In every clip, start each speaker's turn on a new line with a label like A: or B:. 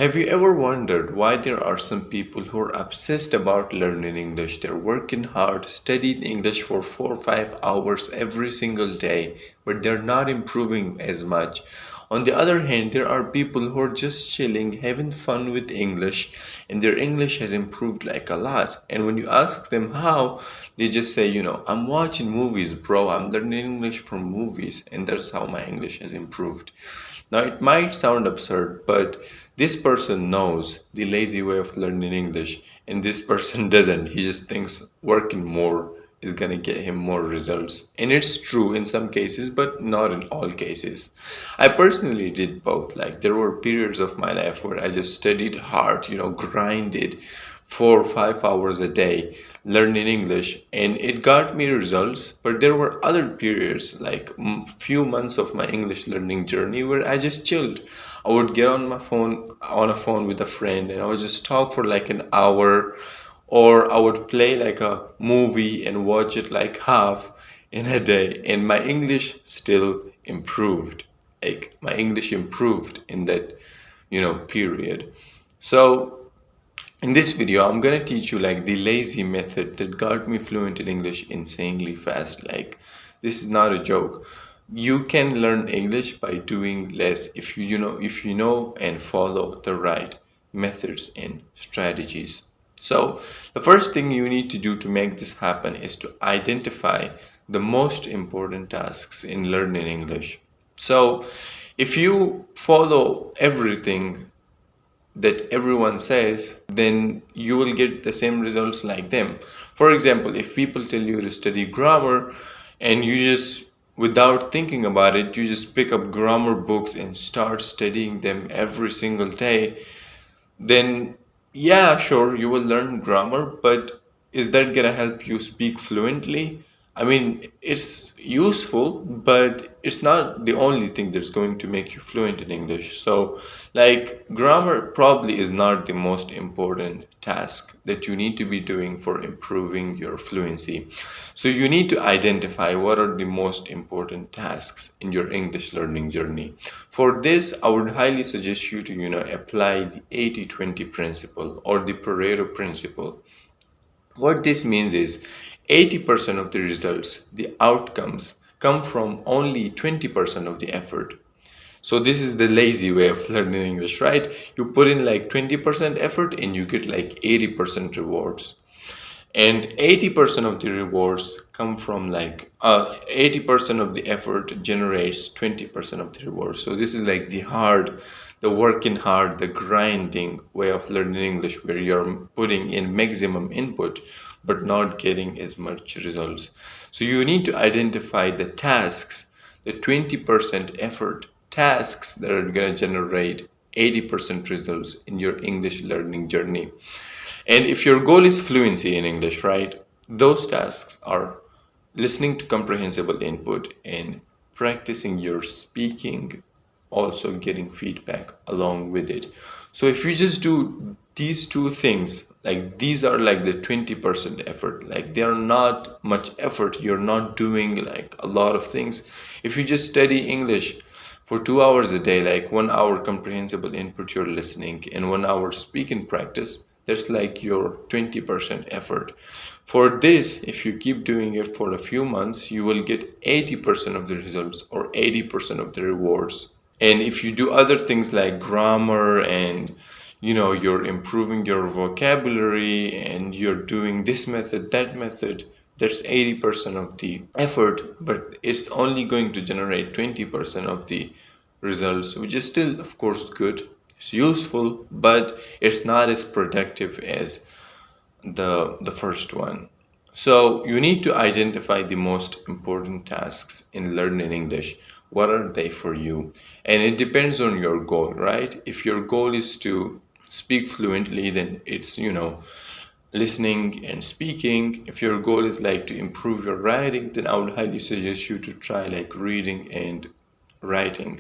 A: Have you ever wondered why there are some people who are obsessed about learning English? They're working hard, studying English for 4 or 5 hours every single day, but they're not improving as much. On the other hand, there are people who are just chilling, having fun with English, and their English has improved like a lot. And when you ask them how, they just say, I'm watching movies, bro. I'm learning English from movies, and that's how my English has improved. Now, it might sound absurd, but this person knows the lazy way of learning English, and this person doesn't. He just thinks working more is gonna get him more results. And it's true in some cases, but not in all cases. I personally did both. Like, there were periods of my life where I just studied hard, grinded 4 or 5 hours a day learning English, and it got me results. But there were other periods, like few months of my English learning journey, where I just chilled. I would get on a phone with a friend, and I would just talk for like an hour, or I would play like a movie and watch it like half in a day, and my English still improved. Like, my English improved in that, period. So in this video, I'm gonna teach you like the lazy method that got me fluent in English insanely fast. Like, this is not a joke. You can learn English by doing less if you know and follow the right methods and strategies. So the first thing you need to do to make this happen is to identify the most important tasks in learning English. So if you follow everything that everyone says, then you will get the same results like them. For example, if people tell you to study grammar, and you just, without thinking about it, you just pick up grammar books and start studying them every single day, then yeah, sure, you will learn grammar, but is that gonna help you speak fluently? I mean, it's useful, but it's not the only thing that's going to make you fluent in English. So, like, grammar probably is not the most important task that you need to be doing for improving your fluency. So, you need to identify what are the most important tasks in your English learning journey. For this, I would highly suggest you to, apply the 80-20 principle or the Pareto principle. What this means is 80% of the results, the outcomes, come from only 20% of the effort. So this is the lazy way of learning English, right? You put in like 20% effort and you get like 80% rewards. And 80% of the rewards come from 80% of the effort generates 20% of the rewards. So this is like the working hard, the grinding way of learning English, where you're putting in maximum input but not getting as much results. So you need to identify the tasks, the 20% effort tasks that are going to generate 80% results in your English learning journey. And if your goal is fluency in English, right, those tasks are listening to comprehensible input and practicing your speaking, also getting feedback along with it. So if you just do these two things, like, these are like the 20% effort, like they are not much effort, you're not doing like a lot of things. If you just study English for 2 hours a day, like 1 hour comprehensible input you're listening and 1 hour speaking practice, that's like your 20% effort. For this, if you keep doing it for a few months, you will get 80% of the results or 80% of the rewards. And if you do other things like grammar, and you're improving your vocabulary, and you're doing this method, that method, that's 80% of the effort, but it's only going to generate 20% of the results, which is still, of course, good. It's useful, but it's not as productive as the first one. So you need to identify the most important tasks in learning English. What are they for you? And it depends on your goal, right? If your goal is to speak fluently, then it's, listening and speaking. If your goal is like to improve your writing, then I would highly suggest you to try like reading and writing.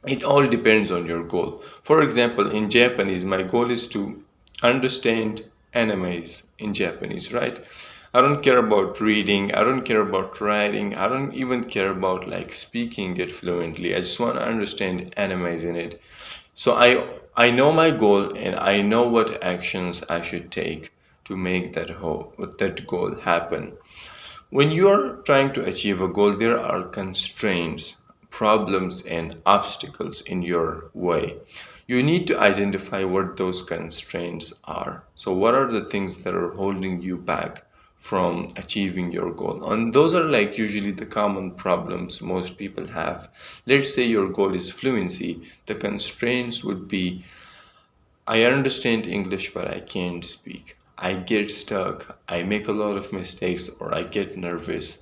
A: It all depends on your goal. For example, in Japanese, my goal is to understand animes in Japanese, right? I don't care about reading, I don't care about writing, I don't even care about like speaking it fluently. I just want to understand animes in it. So I know my goal and I know what actions I should take to make that goal happen. When you are trying to achieve a goal, there are constraints, problems, and obstacles in your way. You need to identify what those constraints are. So, what are the things that are holding you back from achieving your goal? And those are like usually the common problems most people have. Let's say your goal is fluency, the constraints would be I understand English, but I can't speak. I get stuck. I make a lot of mistakes or I get nervous.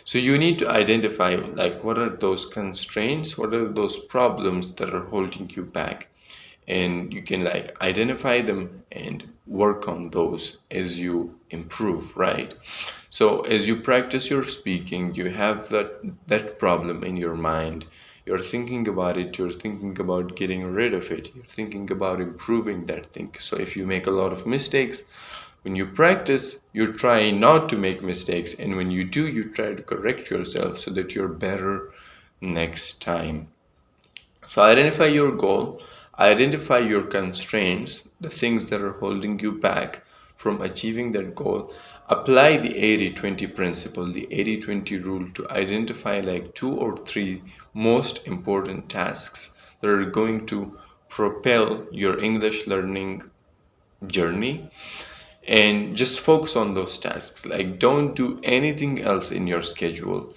A: So you need to identify like what are those constraints, what are those problems that are holding you back, and you can like identify them and work on those as you improve, right? So as you practice your speaking, you have that problem in your mind. You're thinking about it, you're thinking about getting rid of it, you're thinking about improving that thing. So if you make a lot of mistakes, when you practice, you try not to make mistakes, and when you do, you try to correct yourself so that you're better next time. So identify your goal, identify your constraints, the things that are holding you back from achieving that goal. Apply the 80-20 principle, the 80-20 rule to identify like two or three most important tasks that are going to propel your English learning journey, and just focus on those tasks. Like, don't do anything else in your schedule.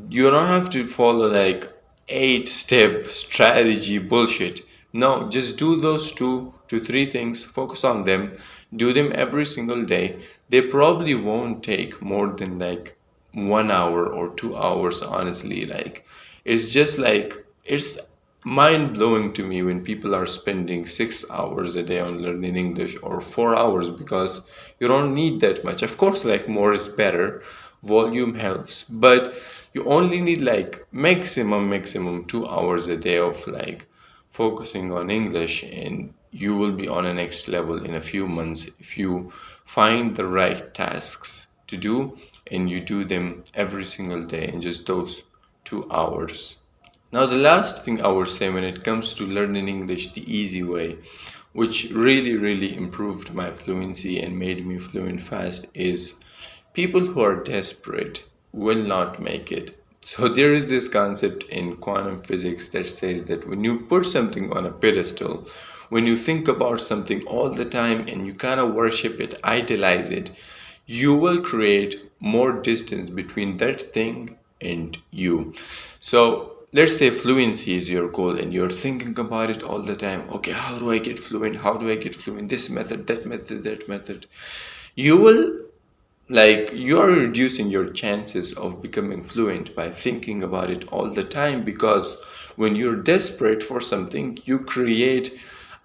A: You don't have to follow like 8 step strategy bullshit. No, just do those 2 to 3 things, focus on them, do them every single day. They probably won't take more than like 1 hour or 2 hours, honestly. Like, it's just like, it's mind blowing to me when people are spending 6 hours a day on learning English or 4 hours, because you don't need that much. Of course, like more is better, volume helps, but you only need like maximum 2 hours a day of like focusing on English, and you will be on a next level in a few months if you find the right tasks to do and you do them every single day in just those 2 hours. Now, the last thing I would say when it comes to learning English the easy way, which really improved my fluency and made me fluent fast, is people who are desperate will not make it. So, there is this concept in quantum physics that says that when you put something on a pedestal, when you think about something all the time and you kind of worship it, idolize it, you will create more distance between that thing and you. So let's say fluency is your goal and you're thinking about it all the time. Okay, how do I get fluent? How do I get fluent? This method, that method, that method. You will like you are reducing your chances of becoming fluent by thinking about it all the time, because when you're desperate for something, you create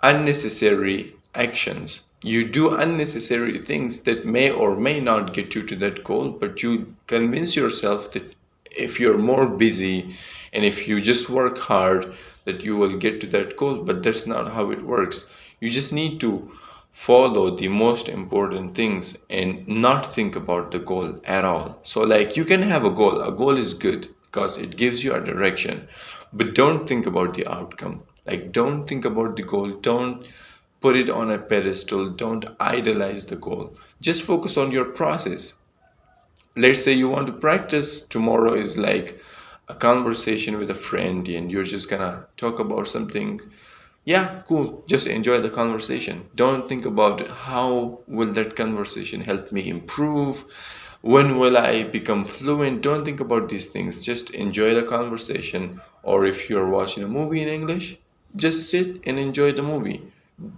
A: unnecessary actions. You do unnecessary things that may or may not get you to that goal, but you convince yourself that if you're more busy and if you just work hard, that you will get to that goal. But that's not how it works. You just need to follow the most important things and not think about the goal at all. So like you can have a goal. A goal is good because it gives you a direction, but don't think about the outcome. Like don't think about the goal. Don't put it on a pedestal. Don't idolize the goal. Just focus on your process. Let's say you want to practice, tomorrow is like a conversation with a friend and you're just gonna talk about something. Yeah, cool, just enjoy the conversation. Don't think about how will that conversation help me improve, when will I become fluent. Don't think about these things, just enjoy the conversation. Or if you're watching a movie in English, just sit and enjoy the movie.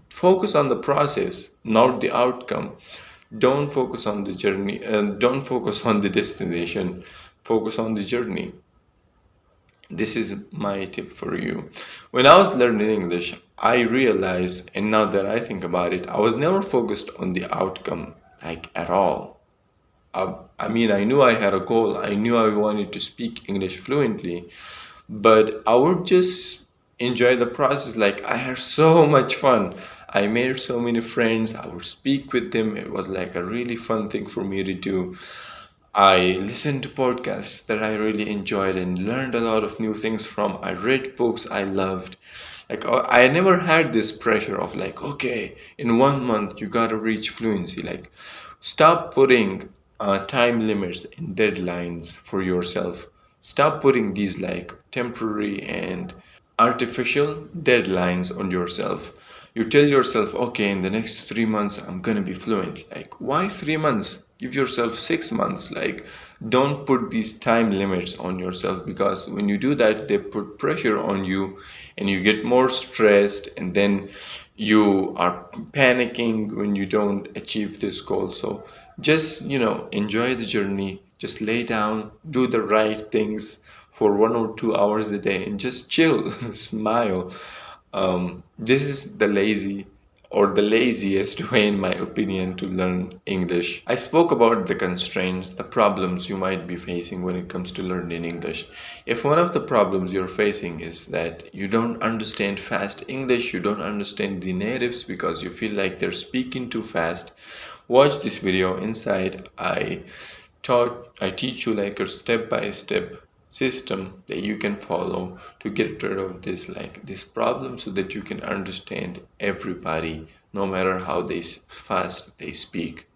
A: Focus on the process, not the outcome. Don't focus on the journey and don't focus on the destination. Focus on the journey. This is my tip for you. When I was learning English, I realized, and now that I think about it, I was never focused on the outcome, like at all. I mean, I knew I had a goal. I knew I wanted to speak English fluently, but I would just enjoy the process. Like, I had so much fun. I made so many friends. I would speak with them. It was like a really fun thing for me to do. I listened to podcasts that I really enjoyed and learned a lot of new things from. I read books I loved. Like I never had this pressure of like, okay, in 1 month you gotta reach fluency. Like, stop putting time limits and deadlines for yourself. Stop putting these like temporary and artificial deadlines on yourself. You tell yourself, okay, in the next 3 months I'm gonna be fluent. Like, why 3 months? Give yourself 6 months. Like, don't put these time limits on yourself, because when you do that, they put pressure on you and you get more stressed, and then you are panicking when you don't achieve this goal. So just, enjoy the journey. Just lay down, do the right things for 1 or 2 hours a day, and just chill, smile. This is the lazy or the laziest way, in my opinion, to learn English. I spoke about the constraints, the problems you might be facing when it comes to learning English. If one of the problems you're facing is that you don't understand fast English, you don't understand the natives because you feel like they're speaking too fast, watch this video. Inside, I teach you like a step by step system that you can follow to get rid of this problem, so that you can understand everybody no matter how fast they speak.